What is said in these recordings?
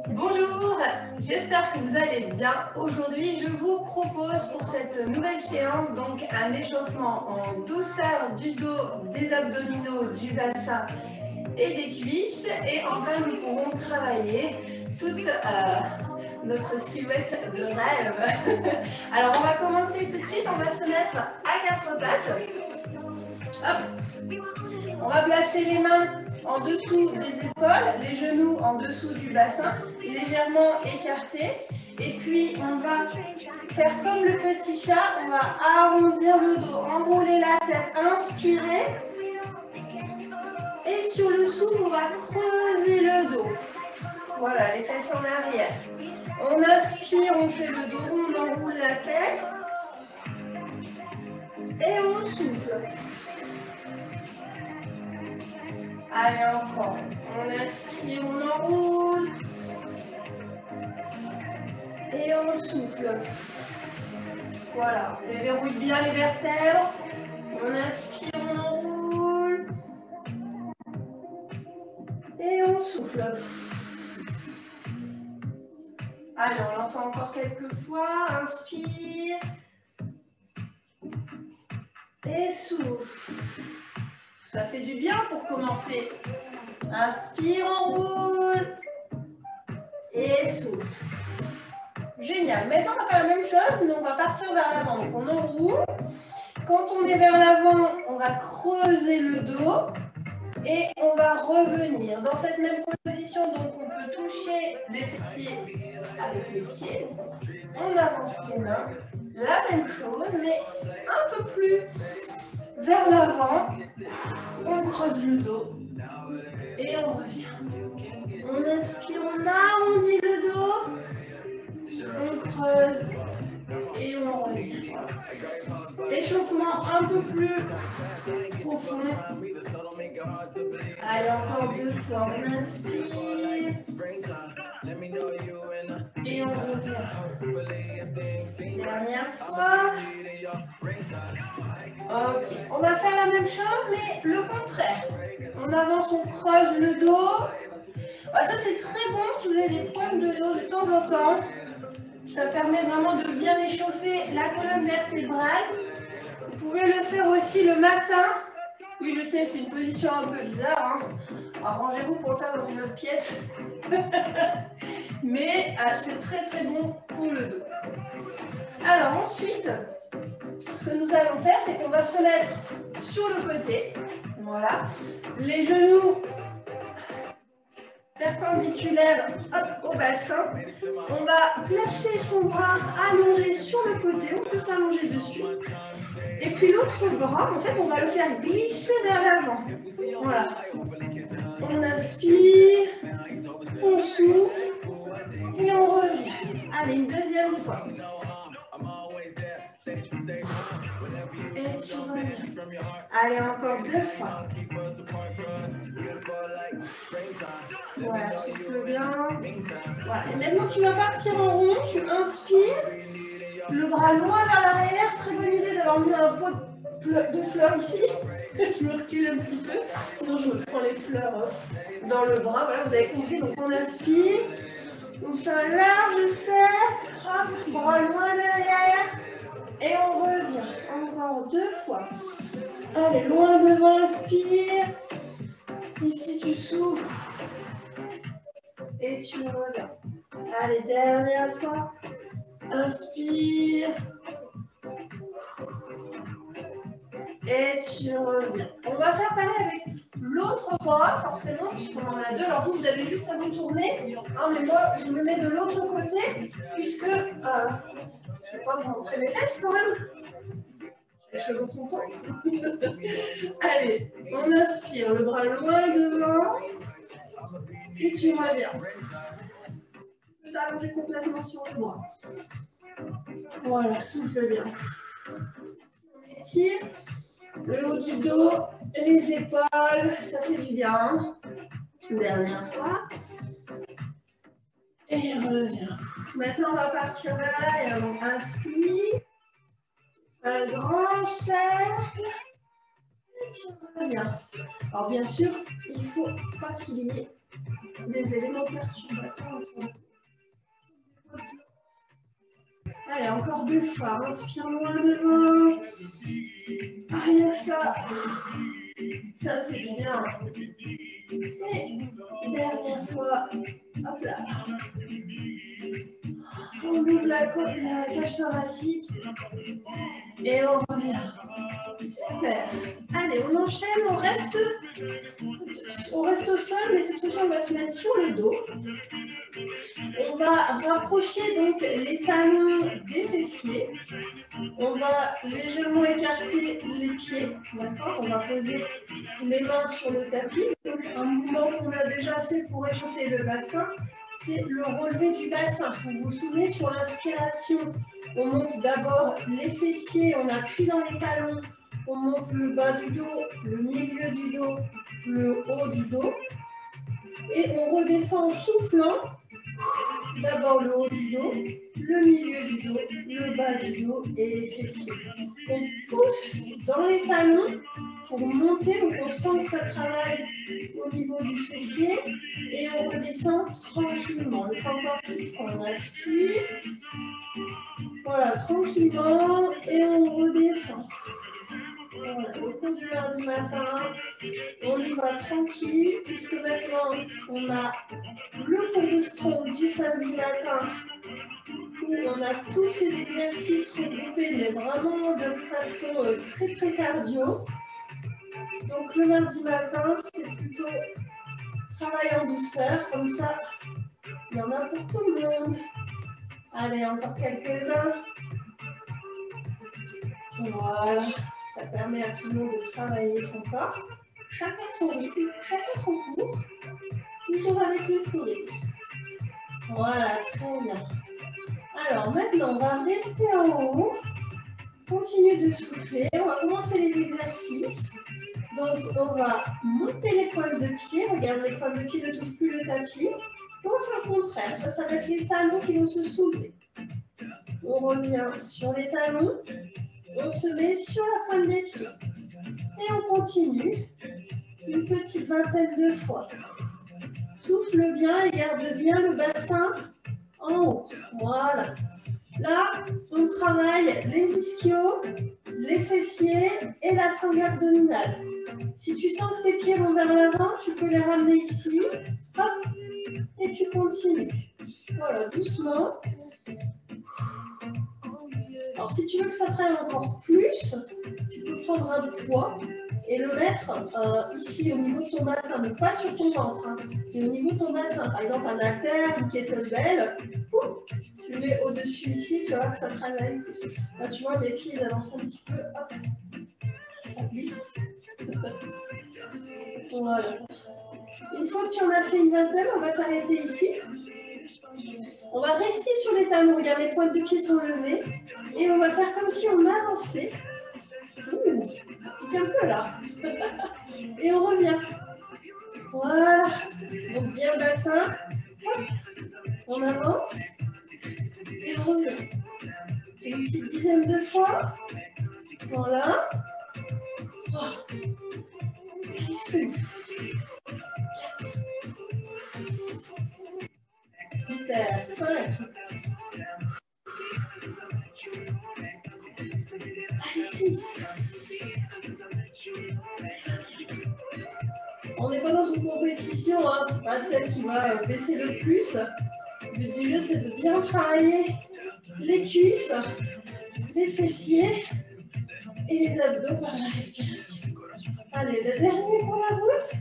Bonjour, j'espère que vous allez bien. Aujourd'hui, je vous propose pour cette nouvelle séance donc un échauffement en douceur du dos, des abdominaux, du bassin et des cuisses. Et enfin, nous pourrons travailler toute notre silhouette de rêve. Alors, on va commencer tout de suite. On va se mettre à quatre pattes. Hop. On va placer les mains en dessous des épaules, les genoux en dessous du bassin, légèrement écartés. Et puis, on va faire comme le petit chat, on va arrondir le dos, enrouler la tête, inspirer. Et sur le souffle, on va creuser le dos. Voilà, les fesses en arrière. On inspire, on fait le dos rond, on enroule la tête. Et on souffle. Allez, encore. On inspire, on enroule. Et on souffle. Voilà, on déverrouille bien les vertèbres. On inspire, on enroule. Et on souffle. Allez, on en fait encore quelques fois. Inspire. Et souffle. Ça fait du bien pour commencer. Inspire, enroule. Et souffle. Génial. Maintenant, on va faire la même chose, mais on va partir vers l'avant. Donc, on enroule. Quand on est vers l'avant, on va creuser le dos et on va revenir. Dans cette même position, donc, on peut toucher les fessiers avec les pieds. On avance les mains. La même chose, mais un peu plus vers l'avant. On creuse le dos et on revient. On inspire, on arrondit le dos. On creuse et on revient. Échauffement un peu plus profond. Allez, encore deux fois. On inspire. Et on revient. Dernière fois. Ok. On va faire la même chose, mais le contraire. On avance, on creuse le dos. Ça, c'est très bon si vous avez des problèmes de dos de temps en temps. Ça permet vraiment de bien échauffer la colonne vertébrale. Vous pouvez le faire aussi le matin. Oui, je sais, c'est une position un peu bizarre. Arrangez-vous pour le faire dans une autre pièce. Mais c'est très très bon pour le dos. Alors ensuite, ce que nous allons faire, c'est qu'on va se mettre sur le côté. Voilà. Les genoux perpendiculaire au bassin. On va placer son bras allongé sur le côté. On peut s'allonger dessus. Et puis l'autre bras, en fait, on va le faire glisser vers l'avant. Voilà. On inspire, on souffle et on revient. Allez, une deuxième fois. Et tu reviens. Allez, encore deux fois. Voilà, souffle bien. Voilà. Et maintenant, tu vas partir en rond. Tu inspires. Le bras loin vers l'arrière. Très bonne idée d'avoir mis un pot de fleurs ici. Je me recule un petit peu. Sinon, je me prends les fleurs dans le bras. Voilà, vous avez compris. Donc, on inspire. On fait un large cercle. Hop, bras loin derrière. Et on revient. Encore deux fois. Allez, loin devant, inspire. Ici, tu souffles. Et tu reviens. Allez, dernière fois. Inspire. Et tu reviens. On va faire pareil avec l'autre bras, forcément, puisqu'on en a deux. Alors vous avez juste à vous tourner. Mais moi, je me mets de l'autre côté, puisque je ne vais pas vous montrer mes fesses quand même. Les choses en son temps. Allez, on inspire, le bras loin devant. Et tu reviens. Tu peux t'allonger complètement sur le bras. Voilà, souffle bien. On étire le haut du dos, les épaules, ça fait du bien. Dernière fois. Et reviens. Maintenant, on va partir vers l'arrière. Donc, inspire. Un grand cercle. Et tu reviens. Alors, bien sûr, il ne faut pas qu'il y ait des éléments perturbateurs autour de Allez, encore 2 fois. Inspire loin devant. Rien que ça. Ça fait du bien. Et dernière fois. Hop là. On ouvre la cage thoracique. Et on revient. Super. Allez, on enchaîne. On reste au sol, mais cette fois-ci, on va se mettre sur le dos. On va rapprocher donc les talons des fessiers. On va légèrement écarter les pieds, d'accord? On va poser les mains sur le tapis. Donc un mouvement qu'on a déjà fait pour réchauffer le bassin, c'est le relevé du bassin. Vous vous souvenez, sur l'inspiration, on monte d'abord les fessiers, on appuie dans les talons, on monte le bas du dos, le milieu du dos, le haut du dos. Et on redescend en soufflant. D'abord le haut du dos, le milieu du dos, le bas du dos et les fessiers. On pousse dans les talons pour monter, donc on sent que ça travaille au niveau du fessier et on redescend tranquillement. Le fond encore 6 fois, on inspire. Voilà, tranquillement et on redescend. Voilà, le cours du lundi matin, on y va tranquille puisque maintenant on a le cours de strong du samedi matin où on a tous ces exercices regroupés mais vraiment de façon très très cardio. Donc le lundi matin, c'est plutôt travail en douceur, comme ça il y en a pour tout le monde. Allez, encore quelques-uns. Voilà, ça permet à tout le monde de travailler son corps. Chacun son rythme, chacun son cours, toujours avec le sourire. Voilà, très bien. Alors maintenant, on va rester en haut, continuer de souffler, on va commencer les exercices. Donc on va monter les pointes de pied, regarde les pointes de pied ne touchent plus le tapis. Et on va faire le contraire, ça va être les talons qui vont se soulever. On revient sur les talons, on se met sur la pointe des pieds. Et on continue une petite vingtaine de fois. Souffle bien et garde bien le bassin en haut. Voilà. Là, on travaille les ischios, les fessiers et la sangle abdominale. Si tu sens que tes pieds vont vers l'avant, tu peux les ramener ici. Hop, et tu continues. Voilà, doucement. Alors, si tu veux que ça travaille encore plus, tu peux prendre un poids et le mettre ici au niveau de ton bassin, donc pas sur ton ventre, hein, mais au niveau de ton bassin. Par exemple, un haltère, une kettlebell, tu le mets au-dessus ici, tu vas voir que ça travaille plus. Là, tu vois, mes pieds ils avancent un petit peu, hop, ça glisse. Voilà. Une fois que tu en as fait une vingtaine, on va s'arrêter ici. On va rester sur les talons, regarde, les pointes de pied sont levées. Et on va faire comme si on avançait. Ouh, pique un peu là. Et on revient. Voilà. Donc bien le bassin. Hop. On avance. Et on revient. Une petite dizaine de fois. Voilà. Oh. Et souffle. Super. 5. Allez, 6. On n'est pas dans une compétition, hein. C'est pas celle qui va baisser le plus. Le but du jeu, c'est de bien travailler les cuisses, les fessiers et les abdos par la respiration. Allez, le dernier pour la route.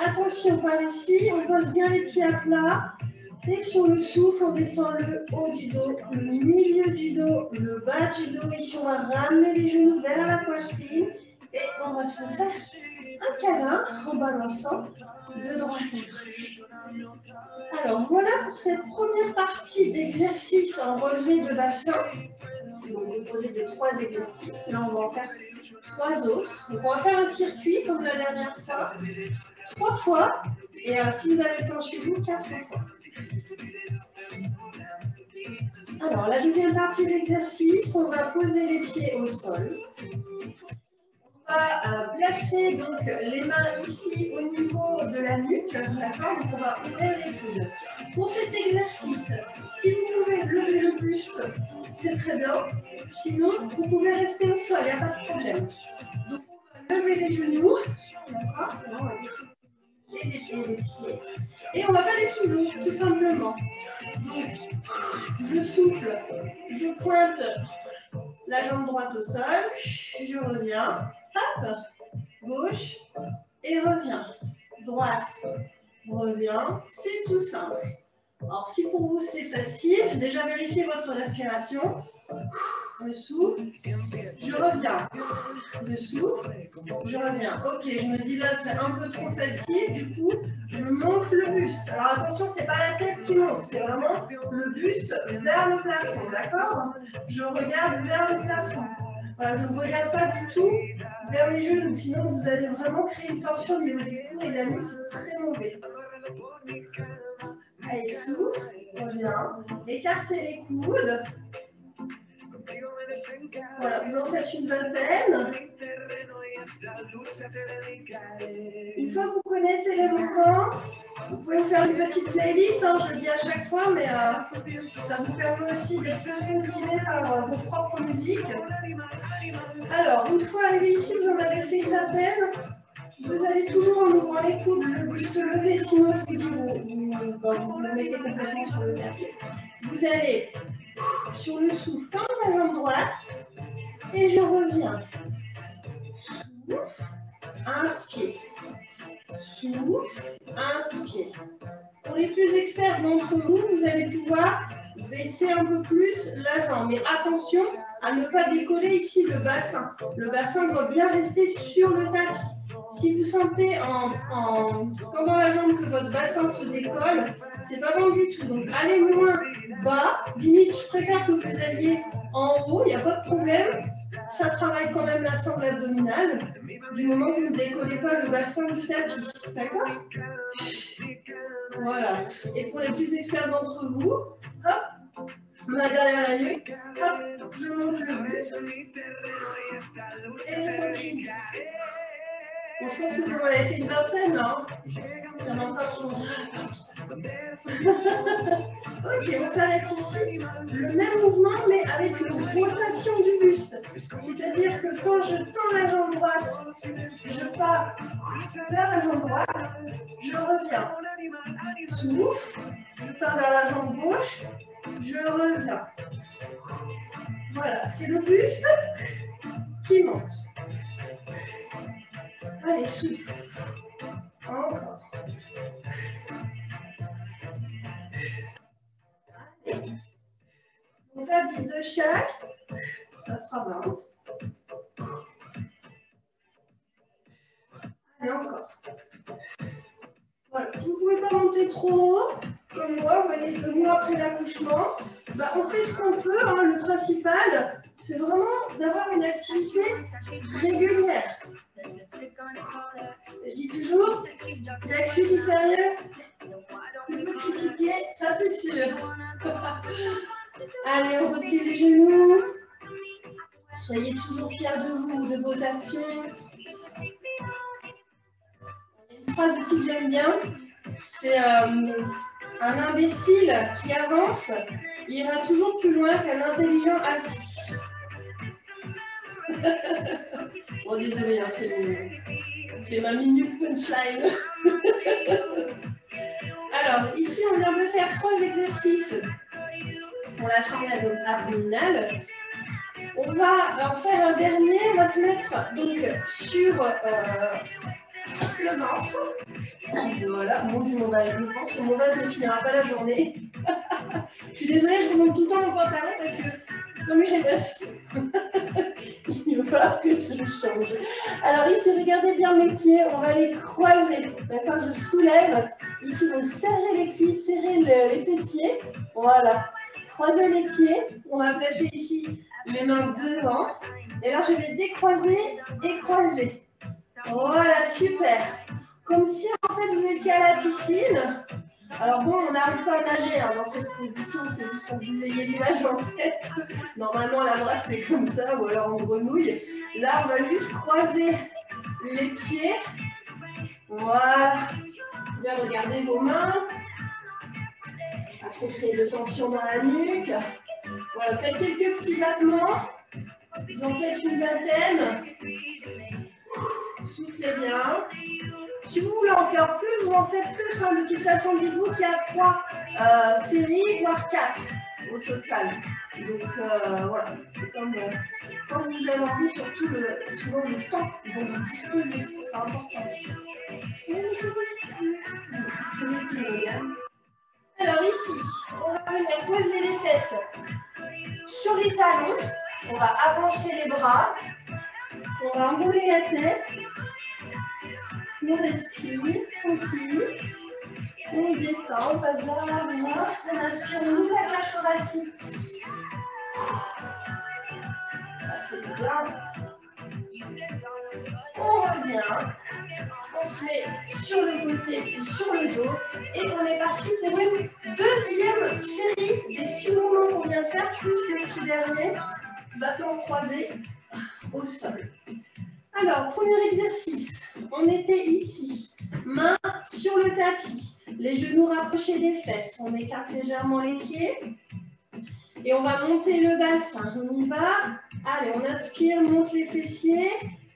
Attention, par ici, on pose bien les pieds à plat. Et sur le souffle, on descend le haut du dos, le milieu du dos, le bas du dos. Ici, on va ramener les genoux vers la poitrine. Et on va se faire un câlin en balançant de droite à gauche. Alors, voilà pour cette première partie d'exercice en relevé de bassin. Donc, composé de 3 exercices. Là, on va en faire 3 autres. Donc, on va faire un circuit comme la dernière fois. 3 fois. Et si vous avez le temps chez vous, 4 fois. Alors, la deuxième partie de l'exercice, on va poser les pieds au sol. On va placer donc les mains ici au niveau de la nuque, d'accord? Donc, on va ouvrir les coudes. Pour cet exercice, si vous pouvez lever le buste c'est très bien. Sinon, vous pouvez rester au sol, il n'y a pas de problème. Donc, on va lever les genoux, d'accord? On va décoller les pieds. Et on va faire des ciseaux, tout simplement. Donc, je souffle, je pointe la jambe droite au sol, je reviens, hop, gauche, et reviens. Droite, reviens, c'est tout simple. Alors, si pour vous c'est facile, déjà vérifiez votre respiration. Je souffle, je reviens. Je souffle, je reviens. Ok, je me dis là, c'est un peu trop facile, du coup, je monte le buste. Alors attention, c'est pas la tête qui monte, c'est vraiment le buste vers le plafond, d'accord? Je regarde vers le plafond. Voilà, je ne regarde pas du tout vers mes genoux, sinon vous allez vraiment créer une tension au niveau du cou et de la nuque, c'est très mauvais. Allez, souffle, reviens, écartez les coudes. Voilà, vous en faites une vingtaine. Une fois que vous connaissez les mouvements, vous pouvez vous faire une petite playlist, hein, je le dis à chaque fois, mais ça vous permet aussi d'être plus motivé par vos propres musiques. Alors, une fois arrivé ici, vous en avez fait une vingtaine. Vous allez toujours en ouvrant les coudes, le buste levé, sinon je vous dis, vous le mettez complètement sur le tapis. Vous allez sur le souffle, tendre la jambe droite, et je reviens. Souffle, inspire. Souffle, inspire. Pour les plus experts d'entre vous, vous allez pouvoir baisser un peu plus la jambe. Mais attention à ne pas décoller ici le bassin. Le bassin doit bien rester sur le tapis. Si vous sentez en tendant la jambe que votre bassin se décolle, c'est pas bon du tout. Donc allez moins bas. Limite, je préfère que vous alliez en haut, il n'y a pas de problème. Ça travaille quand même la sangle abdominale, du moment que vous ne décollez pas le bassin du tapis. D'accord? Voilà. Et pour les plus experts d'entre vous, hop, main derrière la nuque, hop, je monte le buste. Et je continue. Bon, je pense que vous en avez fait une vingtaine là. Hein. Il y en a encore qui vont dire. Ok, on s'arrête ici. Le même mouvement, mais avec une rotation du buste. C'est-à-dire que quand je tends la jambe droite, je pars vers la jambe droite, je reviens. Souffle, je pars vers la jambe gauche, je reviens. Voilà, c'est le buste qui monte. Allez, souffle. Encore. Allez. Donc là, 10 de chaque, ça fera 20. Et encore. Voilà, si vous ne pouvez pas monter trop haut, comme moi, vous voyez, 2 mois après l'accouchement, bah, on fait ce qu'on peut. Hein. Le principal, c'est vraiment d'avoir une activité régulière. Je dis toujours, il y a que celui qui fait rien qui peut critiquer, ça c'est sûr. Allez, on replie les genoux. Soyez toujours fiers de vous, de vos actions. Il y a une phrase aussi que j'aime bien, c'est un imbécile qui avance ira toujours plus loin qu'un intelligent assis. Bon, désolé, hein, c'est ma minute punchline. Alors, ici, on vient de faire 3 exercices pour la sangle abdominale. On va en faire un dernier. On va se mettre donc sur le ventre. Voilà, mon Dieu, je pense que mon vase ne finira pas la journée. Je suis désolée, je remonte tout le temps mon pantalon parce que comme j'ai mal, il va falloir que je change. Alors ici, regardez bien mes pieds, on va les croiser. D'accord, je soulève. Ici, donc serrez les cuisses, serrez les fessiers. Voilà. Croisez les pieds. On va placer ici les mains devant. Et là, je vais décroiser et croiser. Voilà, super. Comme si en fait vous étiez à la piscine. Alors bon, on n'arrive pas à nager hein, dans cette position, c'est juste pour que vous ayez l'image en tête. Normalement, la brasse c'est comme ça, ou alors en grenouille. Là, on va juste croiser les pieds. Voilà. Bien regarder vos mains. Pas trop créer de tension dans la nuque. Voilà, faites quelques petits battements. Vous en faites une vingtaine. Soufflez bien. Si vous voulez en faire plus, vous en faites plus. Hein. De toute façon, dites-vous qu'il y a 3 séries, voire 4 au total. Donc voilà, c'est comme vous avez envie, surtout selon le temps dont vous disposez. C'est important aussi. Alors ici, on va venir poser les fesses sur les talons. On va avancer les bras. On va enrouler la tête. On respire, tranquille. On détend, on passe vers l'arrière. On inspire, on ouvre la cage thoracique. Ça fait du bien. On revient. On se met sur le côté puis sur le dos. Et on est parti pour une deuxième série des 6 mouvements qu'on vient de faire, plus le petit dernier, battement croisé au sol. Alors, premier exercice. On était ici, main sur le tapis, les genoux rapprochés des fesses. On écarte légèrement les pieds et on va monter le bassin. On y va. Allez, on inspire, monte les fessiers,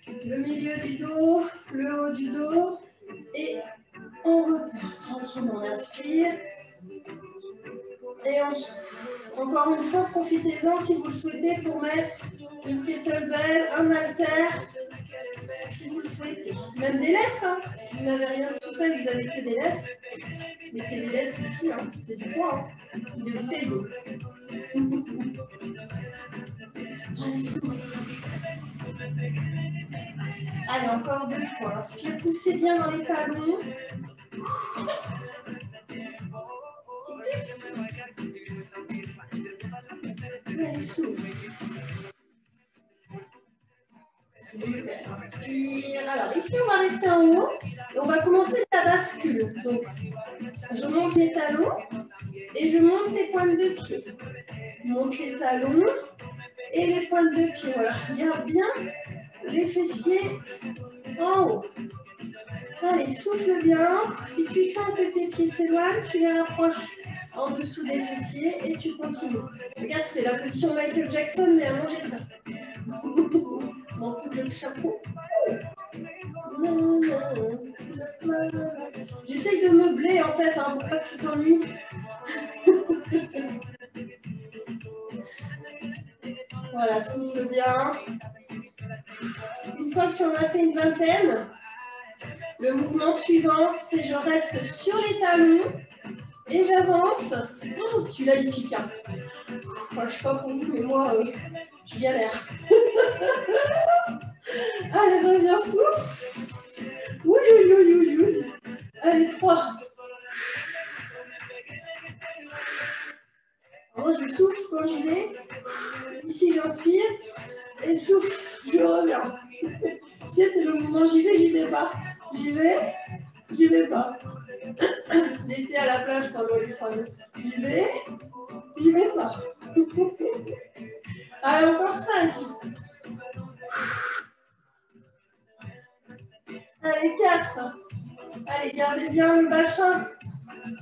le milieu du dos, le haut du dos et on repose tranquillement. On inspire et on souffle. Encore une fois, profitez-en si vous le souhaitez pour mettre une kettlebell, un haltère. Si vous le souhaitez. Même des laisses, hein. Si vous n'avez rien de tout ça et que vous n'avez que des laisses, mettez les laisses ici, hein. C'est du poids, hein. Des bouteilles d'eau. Allez, souffle. Allez, encore 2 fois. Inspire, poussez bien dans les talons. Allez, souffle. Super, inspire. Alors ici, on va rester en haut et on va commencer la bascule. Donc, je monte les talons et je monte les pointes de pied. Je monte les talons et les pointes de pied. Voilà, garde bien les fessiers en haut. Allez, souffle bien. Si tu sens que tes pieds s'éloignent, tu les rapproches en dessous des fessiers et tu continues. Regarde, c'est la position Michael Jackson, mais allongez ça. On coupe le chapeau. J'essaye de meubler en fait, hein, pour pas que tu t'ennuies. Voilà, souffle bien. Une fois que tu en as fait une vingtaine, le mouvement suivant, c'est je reste sur les talons et j'avance. Oh, celui-là, il pique. Hein. Enfin, je sais pas pour vous, mais moi, je galère. Allez, reviens, souffle. Oui, oui, oui, oui, oui. Allez, 3. Moi, je souffle quand j'y vais. Ici, j'inspire. Et souffle, je reviens. C'est le moment, j'y vais pas. J'y vais pas. L'été à la plage, pas loin les froides. J'y vais pas. Allez, encore 5. Allez, 4. Allez, gardez bien le bassin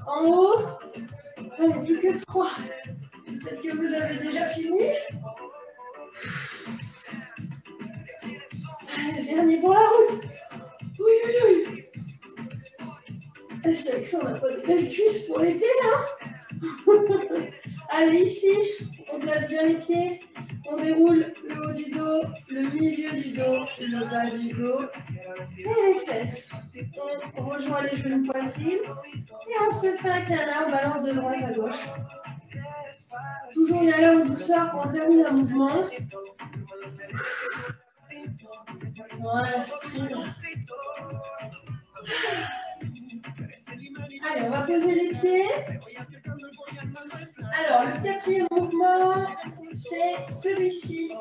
en haut. Allez, plus que 3. Peut-être que vous avez déjà fini. Allez, dernier pour la route. Oui, oui, oui. C'est avec ça, on n'a pas de belles cuisses pour l'été, hein. Allez, ici, on place bien les pieds. On déroule le haut du dos, le milieu du dos, le bas du dos et les fesses. On rejoint les genoux poitrine et on se fait un câlin, on balance de droite à gauche. Toujours y aller en douceur quand on termine un mouvement. Voilà, style. Allez, on va poser les pieds. Alors, le 4e mouvement, c'est celui-ci.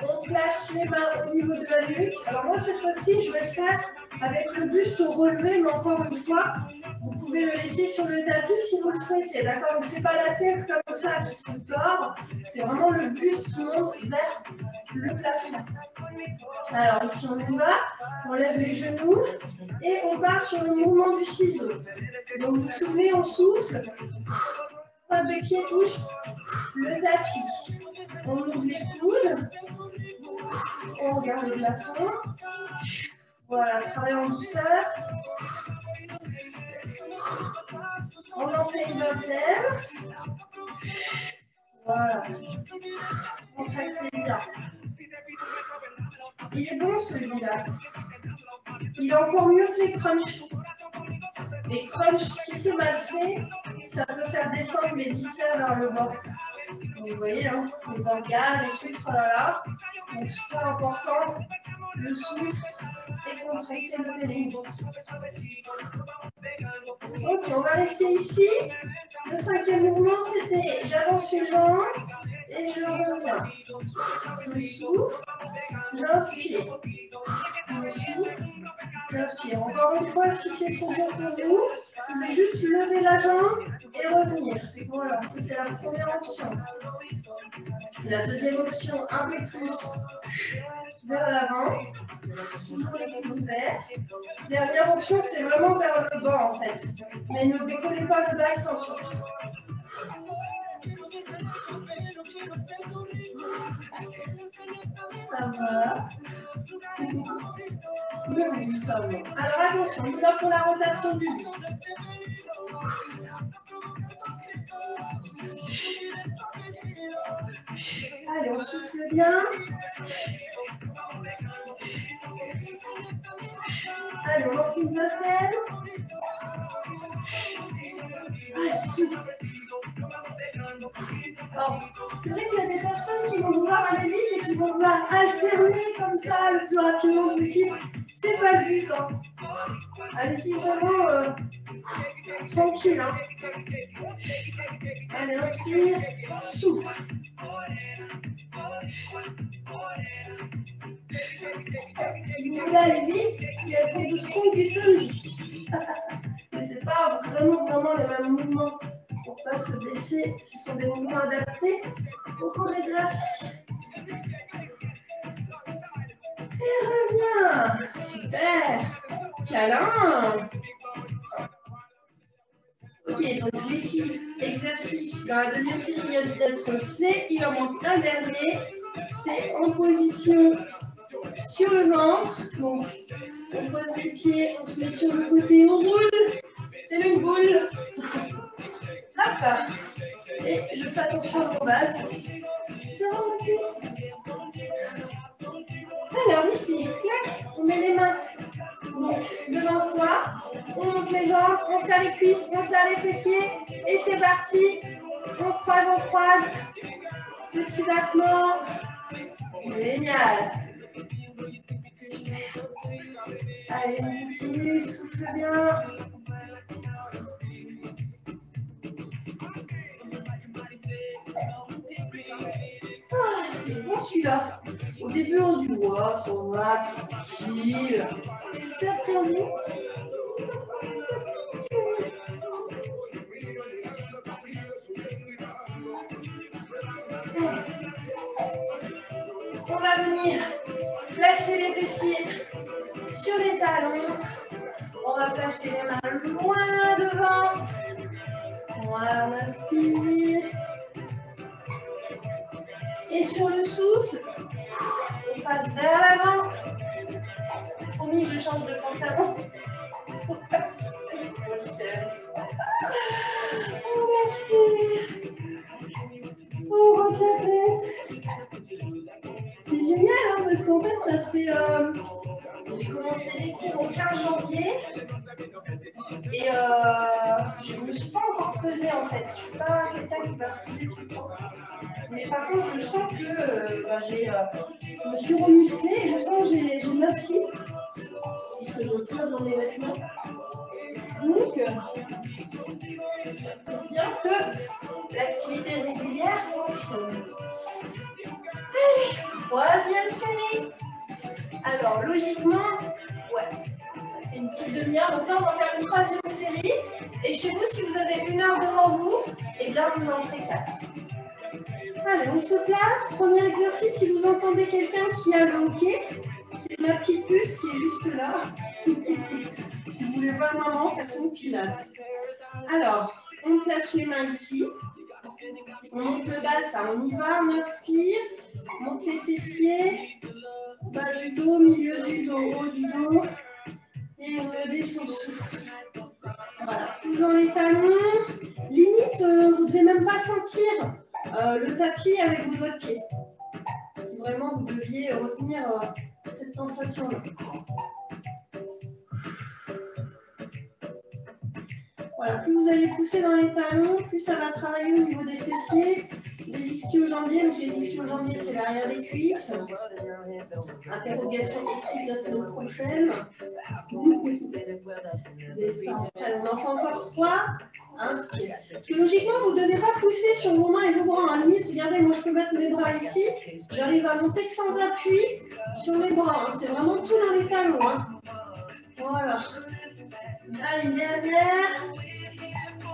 On place les mains au niveau de la nuque. Alors moi, cette fois-ci, je vais le faire avec le buste relevé, mais encore une fois, vous pouvez le laisser sur le tapis si vous le souhaitez. D'accord? Donc, ce n'est pas la tête comme ça qui se tord, c'est vraiment le buste qui monte vers le plafond. Alors, ici, on y va. On lève les genoux et on part sur le mouvement du ciseau. Donc, vous vous souvenez, on souffle. Pas de pied touche. le tapis. On ouvre les coudes. On regarde le plafond. Voilà, travaille en douceur. On en fait une vingtaine. Voilà. Contractez bien. Il est bon celui-là. Il est encore mieux que les crunchs. Les crunchs, si c'est mal fait, ça peut faire descendre les viscères vers le bas. Donc, vous voyez, hein, les organes, les trucs, oh là là. Donc super important, le souffle et contracter le périnée. Ok, on va rester ici. Le cinquième mouvement, c'était j'avance une jambe et je reviens. Je souffle, j'inspire. Je souffle, j'inspire. Encore une fois, si c'est trop dur pour vous, vous pouvez juste lever la jambe et revenir. Voilà, ça c'est la première option. La deuxième option, un peu plus vers l'avant. Toujours les coudes ouverts. Dernière option, c'est vraiment vers le bas en fait. Mais ne décollez pas le bassin surtout. Ça va. Mais oui, ça va. Alors attention, on y va pour la rotation du buste. Allez, on souffle bien. Allez, on en fait une vingtaine. Allez, souffle. C'est vrai qu'il y a des personnes qui vont vouloir aller vite et qui vont vouloir alterner comme ça le plus rapidement possible. C'est pas le but. Hein. Allez-y vraiment tranquille. Hein. Allez, inspire, souffle. Si vous voulez aller vite, il y a le cours de strong du samedi. Mais ce n'est pas vraiment les mêmes mouvements. Pour ne pas se blesser, ce sont des mouvements adaptés aux chorégraphies. Et reviens. Super. Câlin. Ok, donc les filles, exercice dans la deuxième série vient d'être fait. Il en manque un dernier. C'est en position sur le ventre. Donc, on pose les pieds, on se met sur le côté, on roule. C'est une boule. Hop. Et je fais attention à mon base. Devant ma cuisse. Alors ici, clac, on met les mains donc devant soi. On monte les jambes, on serre les cuisses, on serre les fessiers. Et c'est parti. On croise. Petit battement. Génial. Super. Allez, on continue, souffle bien. Ah, il est bon celui-là. Au début, on dit, ouais, ça va, tranquille. C'est après, on dit, on va venir placer les fessiers sur les talons. On va placer les mains loin devant. Voilà, on inspire. Et sur le souffle, on passe vers l'avant. Promis, je change de pantalon. On inspire. On rentre la tête. C'est génial, hein, parce qu'en fait, ça fait... j'ai commencé les cours au 15 janvier. Et je ne me suis pas encore pesée, en fait. Je ne suis pas quelqu'un qui va se peser tout le temps. Mais par contre, je sens que je me suis remusclée et je sens que j'ai merci. Puisque je flotte dans mes vêtements. Donc, ça prouve bien que l'activité régulière fonctionne. Allez, troisième série. Alors, logiquement, ouais, ça fait une petite demi-heure. Donc là, on va faire une troisième série. Et chez vous, si vous avez 1 heure devant vous, eh bien, vous en ferez 4. Allez, on se place. Premier exercice, si vous entendez quelqu'un qui a le hockey, c'est ma petite puce qui est juste là. Qui voulait voir maman façon pilates. Alors, on place les mains ici. On monte le bassin, on y va, on inspire, on monte les fessiers, bas du dos, milieu du dos, haut du dos, et on redescend, souffle. Voilà, poussant les talons, limite, vous ne devez même pas sentir le tapis avec vos doigts de pied. Si vraiment vous deviez retenir cette sensation-là. Voilà, plus vous allez pousser dans les talons, plus ça va travailler au niveau des fessiers, des ischio-jambiers. Donc les ischio-jambiers, c'est l'arrière des cuisses. Interrogation écrite la semaine prochaine. Alors, on en fait encore 3. Inspire. Parce que logiquement, vous ne devez pas pousser sur vos mains et vos bras. À la limite, regardez, moi je peux mettre mes bras ici. J'arrive à monter sans appui sur mes bras. Hein. C'est vraiment tout dans les talons. Hein. Voilà. Allez, dernière.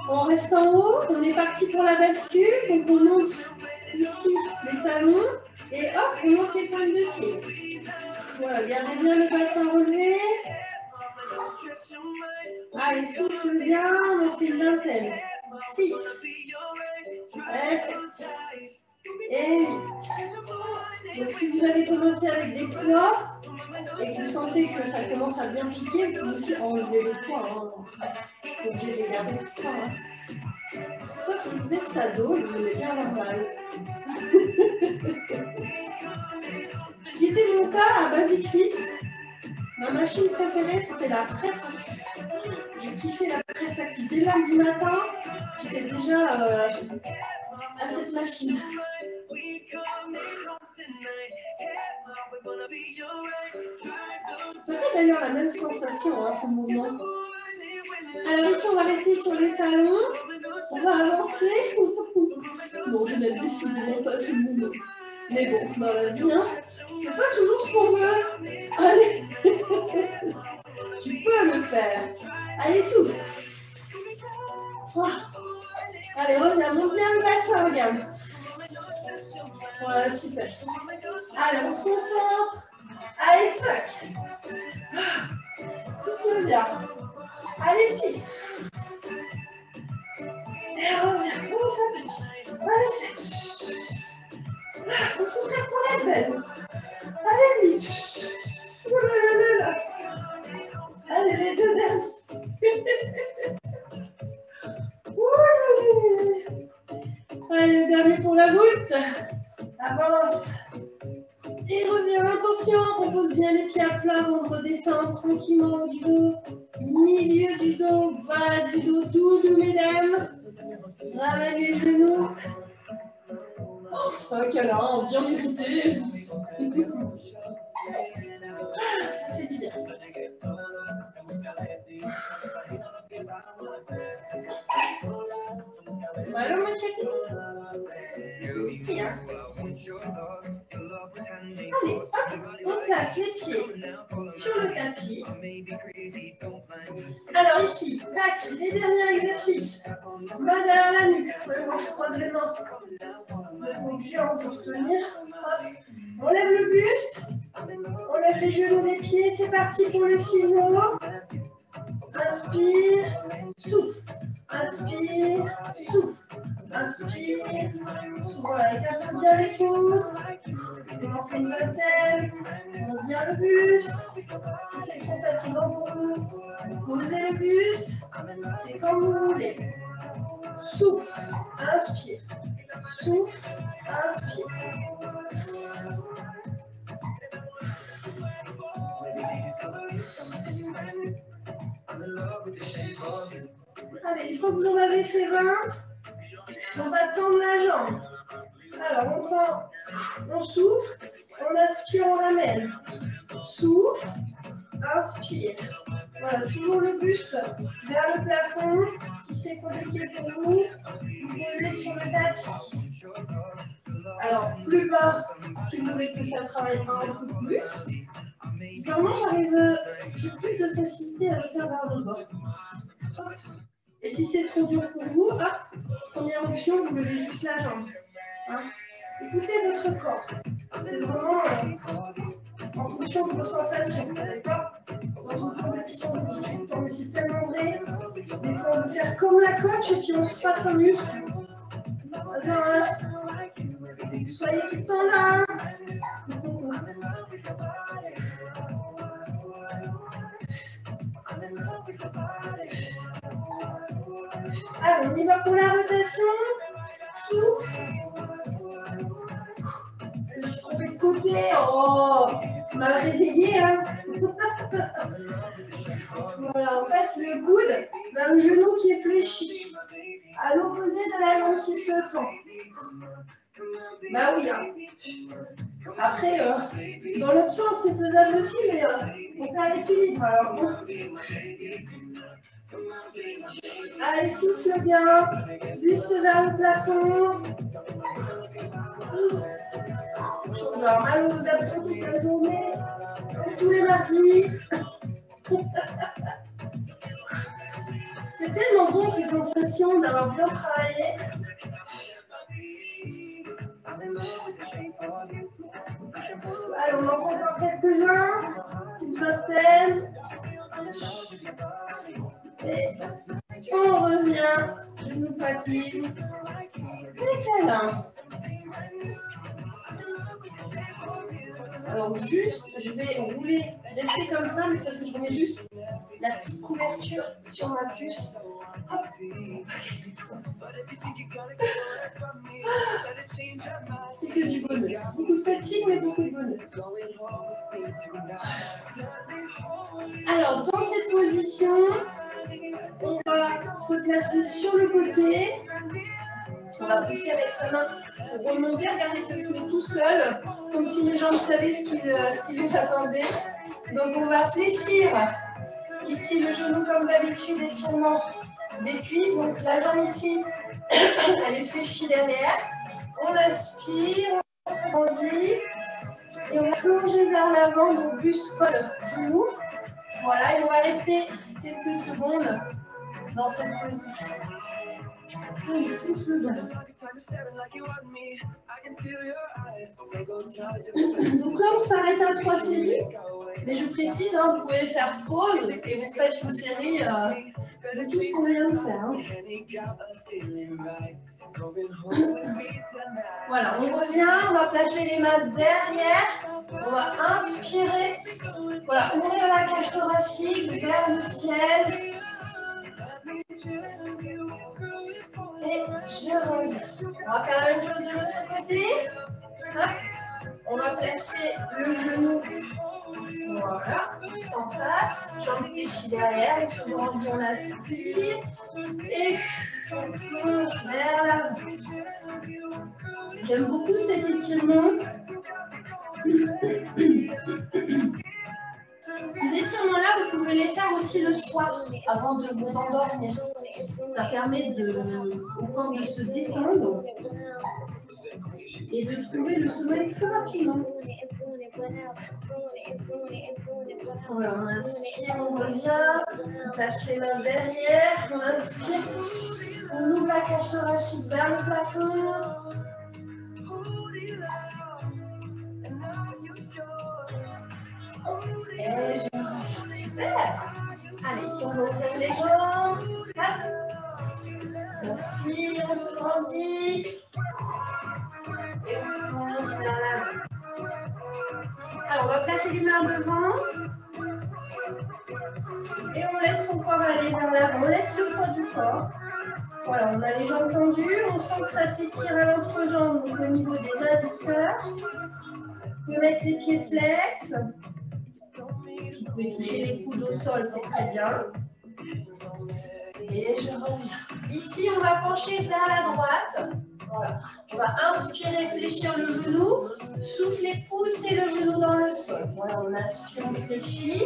On reste en haut. On est parti pour la bascule. Donc on monte ici les talons. Et hop, on monte les pointes de pied. Voilà, gardez bien le bassin relevé. Allez, souffle bien, on en fait une vingtaine. 6, 7 et 8. Donc si vous avez commencé avec des poids et que vous sentez que ça commence à bien piquer, vous pouvez aussi enlever les poids. Hein. Vous n'êtes pas obligé de les garder tout le temps. Hein. Sauf si vous êtes sado et que vous aimez bien avoir mal. Ce qui était mon cas à Basic Fit. Ma machine préférée, c'était la presse à cuisse. J'ai kiffé la presse à cuisse. Dès lundi matin, j'étais déjà à cette machine. Ça fait d'ailleurs la même sensation, hein, ce mouvement. Alors ici, on va rester sur les talons. On va avancer. Bon, je n'aime décidément pas ce mouvement. Mais bon, dans la vie, hein, on ne fait pas toujours ce qu'on veut. Allez. Tu peux le faire. Allez, souffle. 3. Allez, reviens, monte bien le bassin, regarde. Voilà, super. Allez, on se concentre. Allez, 5. Souffle bien. Allez, 6. Et reviens. Oh, ça pique. Allez, 7. Faut souffrir pour être belle. Allez, 8. Oh là là là là. Allez, les 2 derniers. Oui. Allez, le dernier pour la voûte. Avance. Et reviens. Attention, on pose bien les pieds à plat avant de redescendre tranquillement au du dos. Milieu du dos, bas du dos, tout doux, mesdames. Ramène les genoux. Oh, c'est un câlin, bien mérité. Ça fait du bien. Voilà, ma chérie. Bien. Allez, hop, on place les pieds sur le tapis. Alors ici, tac, les derniers exercices. Bas derrière la nuque. Ouais, moi, je croise les mains. Vous êtes obligé à juste tenir. Hop. On lève le buste. On lève les genoux, les pieds. C'est parti pour le ciseau. Inspire, souffle. Inspire, souffle. Inspire, souffle. Voilà, écarte bien les coudes. On en fait une vingtaine. On monte bien le buste. Si c'est trop fatigant pour vous, posez le buste. C'est comme vous voulez. Souffle, inspire. Souffle, inspire. Allez, une fois que vous en avez fait 20, on va tendre la jambe. Alors, on tend, on souffle, on aspire, on ramène. Souffle, inspire. Voilà, toujours le buste vers le plafond. Si c'est compliqué pour vous, vous posez sur le tapis. Alors, plus bas, si vous voulez que ça travaille un peu plus. Bizarrement, j'ai plus de facilité à le faire vers le bas. Hop. Et si c'est trop dur pour vous, hop, première option, vous levez juste la jambe. Hein. Écoutez votre corps. C'est vraiment en fonction de vos sensations. D'accord? Dans une compétition, on dit tout le temps, mais c'est tellement vrai. Des fois, on veut faire comme la coach et puis on se passe un muscle. plein. Que vous soyez tout le temps là. Allez, on y va pour la rotation. Souffle. Je me suis trompée de côté. Oh, on m'a réveillée, hein. Voilà, en fait, c'est le coude vers le genou qui est fléchi, à l'opposé de la jambe qui se tend. Bah oui, hein. Après, dans l'autre sens, c'est faisable aussi, mais on perd l'équilibre. Alors, bon. Allez, souffle bien, buste vers le plafond. Je vais avoir mal aux abdos toute la journée, comme tous les mardis. C'est tellement bon ces sensations d'avoir bien travaillé. Allez, on en prend encore quelques-uns, une vingtaine. Et on revient, genou patine, et câlin. Alors juste, je vais rouler, rester comme ça, mais c'est parce que je remets juste la petite couverture sur ma puce. Hop. C'est que du bonheur. Beaucoup de fatigue, mais beaucoup de bonheur. Alors, dans cette position, on va se placer sur le côté. On va pousser avec sa main pour remonter. Regardez, ça se met tout seul, comme si les jambes savaient ce qui les attendait. Donc, on va fléchir ici le genou comme d'habitude, étirement des cuisses. Donc, la jambe ici, elle est fléchie derrière. On aspire, on se grandit. Et on va plonger vers l'avant, donc buste, col, genou. Voilà, et on va rester quelques secondes dans cette position. Allez, souffle bien. Donc là, on s'arrête à 3 séries. Mais je précise, hein, vous pouvez faire pause et vous faites une série de tout ce qu'on vient de faire. Hein. Voilà, on revient, on va placer les mains derrière. On va inspirer. Voilà, ouvrir la cage thoracique vers le ciel. Et je reviens. On va faire la même chose de l'autre côté. Hop. On va placer le genou. Voilà, juste en face. Jambe fléchie derrière. On se grandit, on aspire. Et on plonge vers l'avant. J'aime beaucoup cet étirement. Ces étirements-là, vous pouvez les faire aussi le soir, avant de vous endormir. Ça permet au corps de se détendre et de trouver le sommeil plus rapidement. Voilà, on inspire, on revient, on place les mains derrière, on inspire, on ouvre la cage thoracique vers le plafond. Et je reviens. Super. Allez, si on va ouvrir les jambes. Hop. Inspire, on se grandit. Et on plonge vers l'avant. Alors, on va placer les mains devant. Et on laisse son corps aller vers l'avant. On laisse le poids du corps. Voilà, on a les jambes tendues. On sent que ça s'étire à l'entrejambe, donc au niveau des adducteurs. Vous pouvez mettre les pieds flex. Si vous pouvez toucher les coudes au sol, c'est très bien. Et je reviens. Ici, on va pencher vers la droite. Voilà. On va inspirer, fléchir le genou. Souffler, pousser le genou dans le sol. Voilà, on inspire, on fléchit.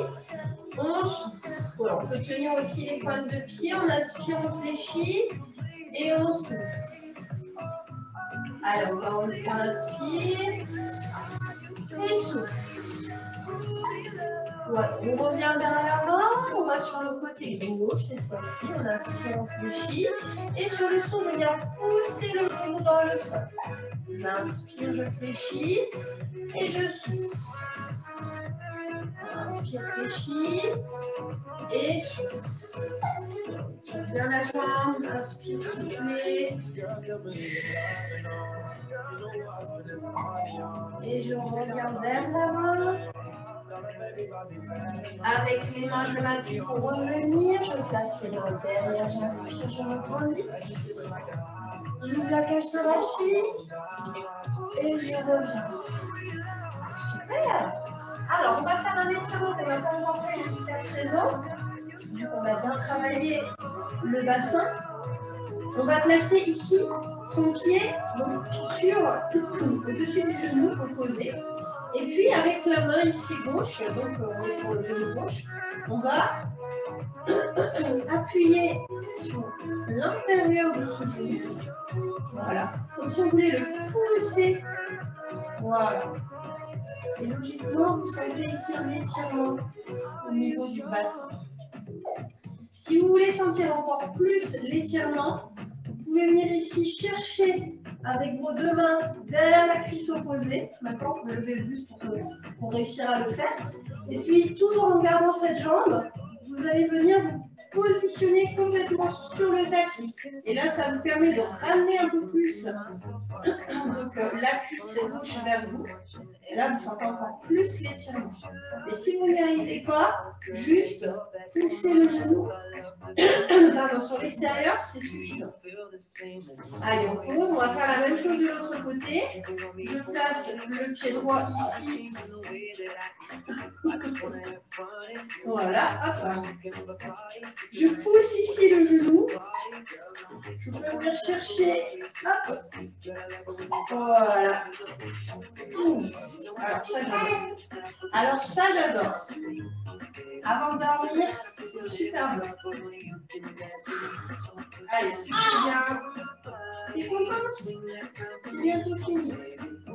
On souffle. Voilà, on peut tenir aussi les pointes de pied. On inspire, on fléchit. Et on souffle. Allez, encore une fois, inspire. Et souffle. Voilà, on revient vers l'avant, on va sur le côté gauche cette fois-ci, on inspire, on fléchit. Et sur le son, je viens pousser le genou dans le sol. J'inspire, je fléchis et je souffle. Inspire, fléchis. Et souffle. Tire bien la jambe. Inspire, soufflez. Et je reviens vers l'avant. Avec les mains, je m'appuie pour revenir. Je place les mains derrière. J'inspire, je me grandis. J'ouvre la cage thoracique. Et je reviens. Super. Alors, on va faire un étirement qu'on n'a pas encore fait jusqu'à présent. Vu qu'on a bien travaillé le bassin. On va placer ici son pied donc, sur au-dessus du genou opposé. Et puis, avec la main ici gauche, donc on est sur le genou gauche, on va appuyer sur l'intérieur de ce genou. Voilà. Comme si on voulait le pousser. Voilà. Et logiquement, vous sentez ici un étirement au niveau du bassin. Si vous voulez sentir encore plus l'étirement, vous pouvez venir ici chercher avec vos deux mains derrière la cuisse opposée. Maintenant, vous pouvez lever le buste pour réussir à le faire. Et puis, toujours en gardant cette jambe, vous allez venir vous positionner complètement sur le tapis. Et là, ça vous permet de ramener un peu plus donc, la cuisse gauche vers vous. Et là, vous sentez encore plus l'étirement. Et si vous n'y arrivez pas, juste poussez le genou sur l'extérieur, c'est suffisant. Allez, on pose. On va faire la même chose de l'autre côté. Je place le pied droit ici. Voilà, hop. Je pousse ici le genou. Je peux venir chercher. Hop. Voilà. Alors ça, j'adore. Avant de dormir, c'est super bon. Allez, super bien. T'es contente? C'est bientôt fini.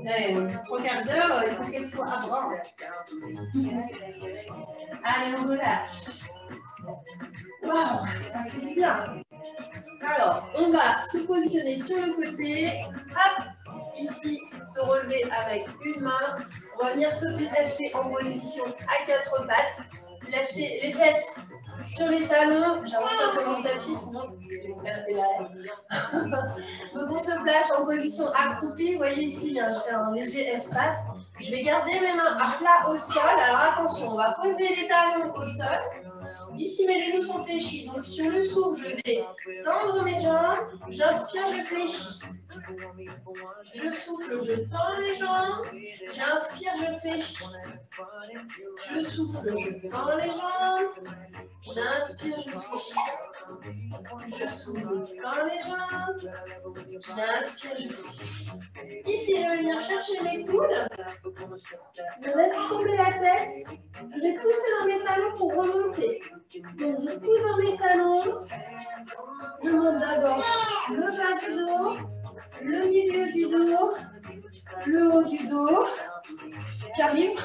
Allez, 3 quarts d'heure, il faut qu'elle soit à bras. Allez, on relâche. Waouh, ça fait du bien. Alors, on va se positionner sur le côté. Hop, ici, se relever avec une main. On va venir se placer en position à 4 pattes. Placer les fesses sur les talons. J'avance un peu dans le tapis, sinon c'est mon père et la Donc on se place en position accroupie. Vous voyez ici, il y a un léger espace. Je vais garder mes mains à plat au sol. Alors attention, on va poser les talons au sol. Ici, mes genoux sont fléchis. Donc sur le souffle, je vais tendre mes jambes. J'inspire, je fléchis. Je souffle, je tends les jambes. J'inspire, je fléchis. Je souffle, je tends les jambes. J'inspire, je fléchis. Je souffle, je tends les jambes. J'inspire, je fléchis. Ici, je vais venir chercher mes coudes. Je laisse tomber la tête. Je vais pousser dans mes talons pour remonter. Donc, je pousse dans mes talons. Je monte d'abord le bas du dos, le milieu du dos, le haut du dos. J'arrive.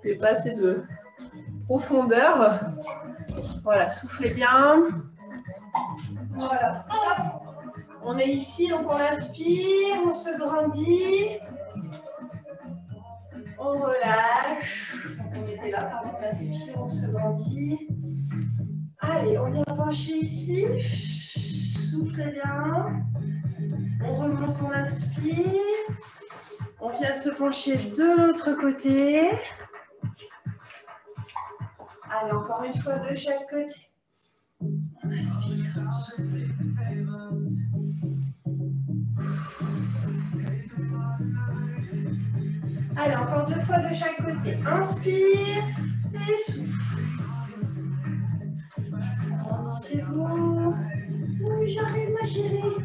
J'ai pas assez de profondeur. Voilà, soufflez bien. Voilà. On est ici, donc on inspire, on se grandit. On relâche. On était là, pardon, on inspire, on se grandit. Allez, on vient pencher ici. Soufflez bien. On remonte, on inspire. On vient se pencher de l'autre côté. Allez, encore une fois de chaque côté. On inspire. Allez, encore 2 fois de chaque côté. Inspire et souffle. C'est bon. Oui, j'arrive, ma chérie.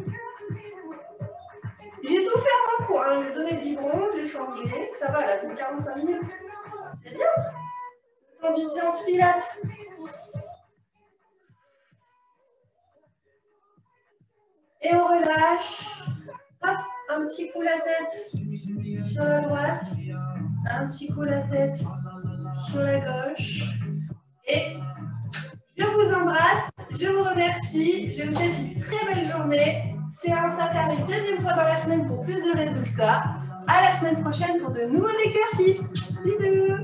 J'ai tout fait en coin. J'ai donné le biberon, j'ai changé. Ça va, là, depuis 45 minutes. C'est bien. Le temps d'une séance pilates. Et on relâche. Hop, un petit coup la tête sur la droite. Un petit coup la tête sur la gauche. Et je vous embrasse, je vous remercie, je vous souhaite une très belle journée. Séance à faire une 2e fois dans la semaine pour plus de résultats. À la semaine prochaine pour de nouveaux exercices. Bisous.